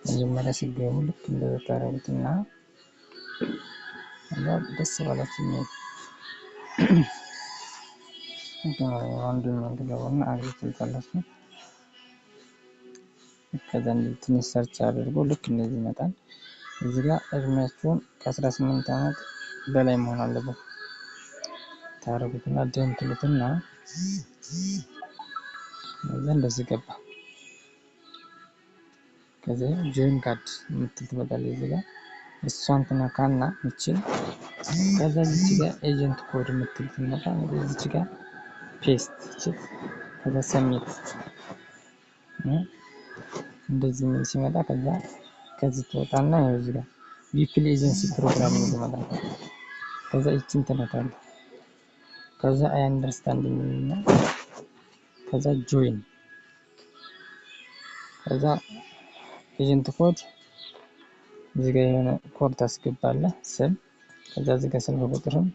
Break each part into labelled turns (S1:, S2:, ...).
S1: መጀመሪያ ሲገቡ ልክ እንደተታረጉትና ደስ ባላችሁ ነው አንዱን ገባውና አግሪት ታላችሁ ከዛ ትንሽ ሰርች አድርጎ ልክ እንደዚህ ይመጣል። እዚህ ጋር እድሜያችሁን ከ18 አመት በላይ መሆን አለበት ታረጉትና ደን ትሉትና እንደዚህ ገባ። ከዛ ጆይን ካርድ የምትመጣለች እዚህ ጋር እሷን ትነካና እቺን ከዛ እዚህ ጋር ኤጀንት ኮድ የምትመጣ እዚህ ጋር ፔስት ከዛ ሰሚት እንደዚህ ምን ሲመጣ ከዚህ ትወጣና እዚህ ጋር ቪፒል ኤጀንሲ ፕሮግራሚንግ ይመጣል። ከዛ እቺን ትነካለህ። ከዛ አይ አንደርስታንዲንግ እና ከዛ ጆይን ከዛ ኤጀንት ኮድ እዚህ ጋር የሆነ ኮድ ታስገባለህ ስም ከዛ እዚህ ጋር ስልክ ቁጥርህን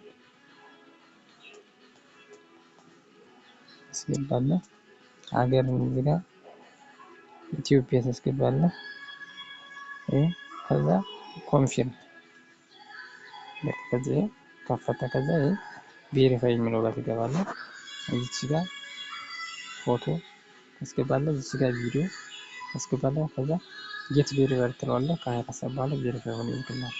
S1: ታስገባለህ ሀገር እዚህ ጋር ኢትዮጵያ ታስገባለህ ከዛ ኮንፊርም ከዛ ከፈተ ከዛ ቬሪፋይ የሚለው ጋር ትገባለህ እዚህ ጋር ፎቶ ታስገባለህ እዚህ ጋር ቪዲዮ ታስገባለህ ከዛ ጌት ቬሪፋይ ትለዋለህ ከ24 ሰዓት በኋላ ቬሪፋይ ሆኖ ይልክልሃል።